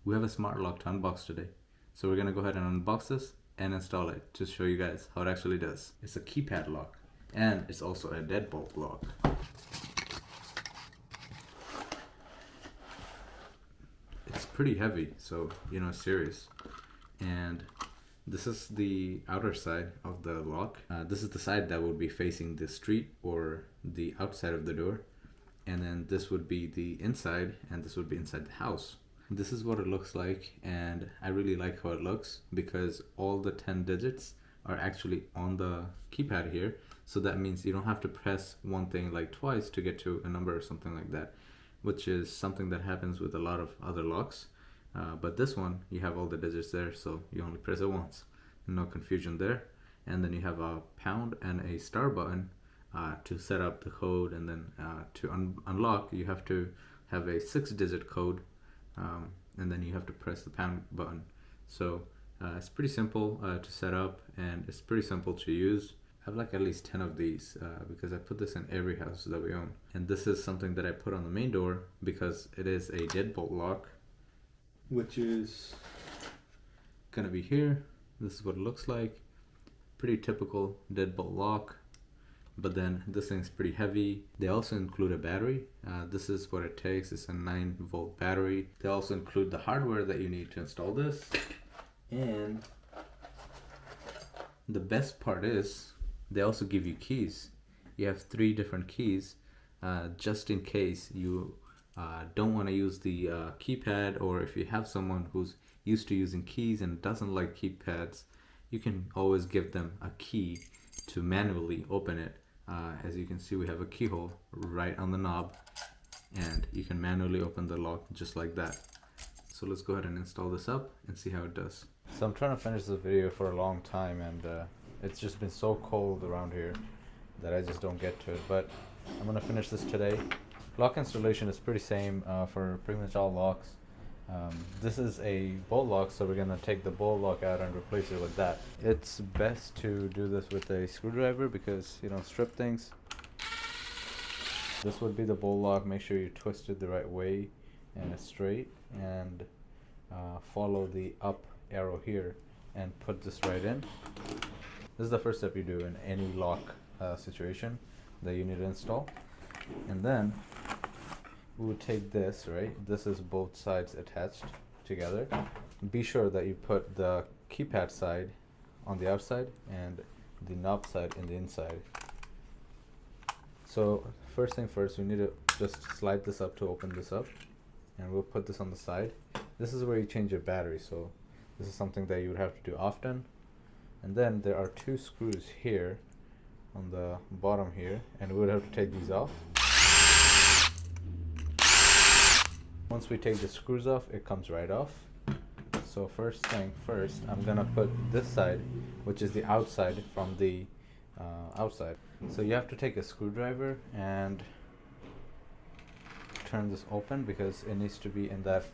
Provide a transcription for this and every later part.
We have a smart lock to unbox today. So we're gonna go ahead and unbox this and install it to show you guys how it actually does. It's a keypad lock and it's also a deadbolt lock. It's pretty heavy, so serious. And this is the outer side of the lock. This is the side that would be facing the street or the outside of the door. And then this would be the inside, and this would be inside the house. This is what it looks like, and I really like how it looks because all the 10 digits are actually on the keypad here. So that means you don't have to press one thing like twice to get to a number or something like that, which is something that happens with a lot of other locks. But this one, you have all the digits there, so you only press it once. No confusion there. And then you have a pound and a star button to set up the code, and then to unlock you have to have a 6-digit code, and then you have to press the pound button. So it's pretty simple to set up, and it's pretty simple to use. I have like at least 10 of these because I put this in every house that we own. And this is something that I put on the main door because it is a deadbolt lock, which is gonna be here. This is what it looks like. Pretty typical deadbolt lock. But then this thing's pretty heavy. They also include a battery. This is what it takes. It's a 9-volt battery. They also include the hardware that you need to install this. And the best part is they also give you keys. You have 3 different keys just in case you don't want to use the keypad, or if you have someone who's used to using keys and doesn't like keypads, you can always give them a key to manually open it. As you can see, we have a keyhole right on the knob, and you can manually open the lock just like that. So let's go ahead and install this up and see how it does. So I'm trying to finish this video for a long time, and it's just been so cold around here that I just don't get to it, but I'm gonna finish this today. Lock installation is pretty same for pretty much all locks. This is a bolt lock, so we're gonna take the bolt lock out and replace it with that. It's best to do this with a screwdriver because you don't strip things. This would be the bolt lock. Make sure you twist it the right way and it's straight, and follow the up arrow here and put this right in. This is the first step you do in any lock situation that you need to install. And then we would take this, right? This is both sides attached together. Be sure that you put the keypad side on the outside and the knob side in the inside. So first thing first, we need to just slide this up to open this up, and we'll put this on the side. This is where you change your battery, so this is something that you would have to do often. And then there are 2 screws here on the bottom here, and we would have to take these off. Once we take the screws off, it comes right off. So first thing first, I'm gonna put this side, which is the outside, from the outside. So you have to take a screwdriver and turn this open because it needs to be in that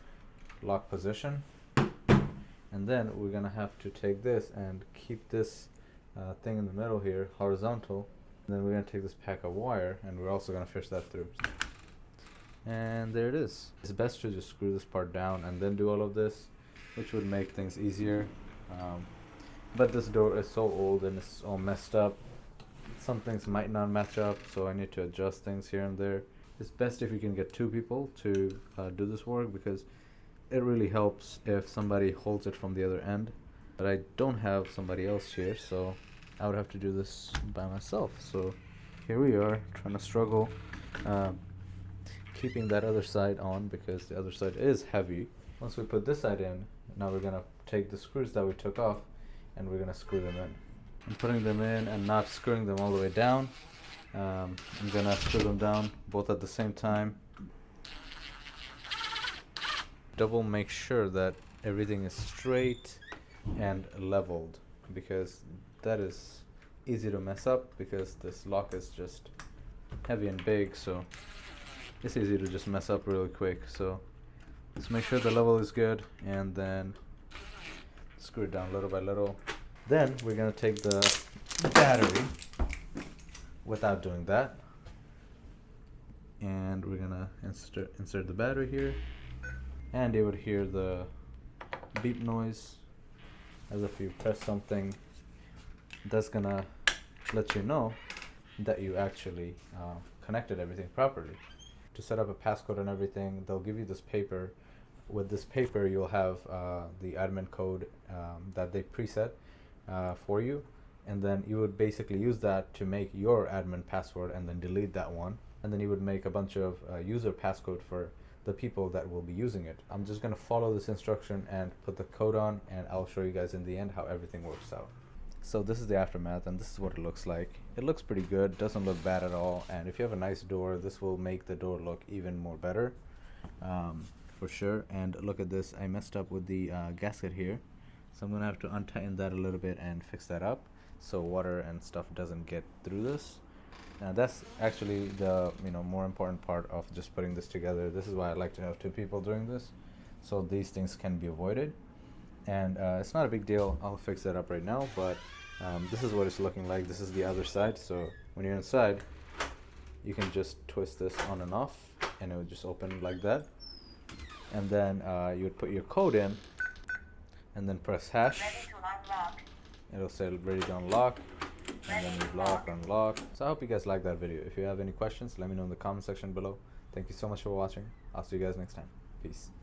lock position. And then we're gonna have to take this and keep this thing in the middle here horizontal. And then we're gonna take this pack of wire, and we're also gonna fish that through. And there it is. It's best to just screw this part down and then do all of this, which would make things easier. But this door is so old and it's all messed up. Some things might not match up, so I need to adjust things here and there. It's best if you can get 2 people to do this work, because it really helps if somebody holds it from the other end. But I don't have somebody else here, so I would have to do this by myself. So here we are, trying to struggle. Keeping that other side on because the other side is heavy. Once we put this side in, now we're gonna take the screws that we took off and we're gonna screw them in. I'm putting them in and not screwing them all the way down. I'm gonna screw them down both at the same time. Double make sure that everything is straight and leveled, because that is easy to mess up because this lock is just heavy and big, so it's easy to just mess up really quick. So let's make sure the level is good, and then screw it down little by little. Then we're gonna take the battery without doing that, and we're gonna insert the battery here, and you would hear the beep noise, as if you press something. That's gonna let you know that you actually connected everything properly. To set up a passcode and everything, they'll give you this paper. With this paper, you'll have the admin code that they preset for you, and then you would basically use that to make your admin password and then delete that one, and then you would make a bunch of user passcode for the people that will be using it. I'm just going to follow this instruction and put the code on, and I'll show you guys in the end how everything works out. So this is the aftermath, and this is what it looks like. It looks pretty good, doesn't look bad at all, and if you have a nice door, this will make the door look even more better, for sure. And look at this, I messed up with the gasket here, so I'm gonna have to untighten that a little bit and fix that up so water and stuff doesn't get through this. Now that's actually the more important part of just putting this together. This is why I like to have 2 people doing this, so these things can be avoided. And it's not a big deal, I'll fix that up right now, but this is what it's looking like. This is the other side, so when you're inside, you can just twist this on and off, and it would just open like that. And then you would put your code in, and then press hash. It'll say ready to unlock, and then you lock or unlock. So I hope you guys like that video. If you have any questions, let me know in the comment section below. Thank you so much for watching. I'll see you guys next time. Peace.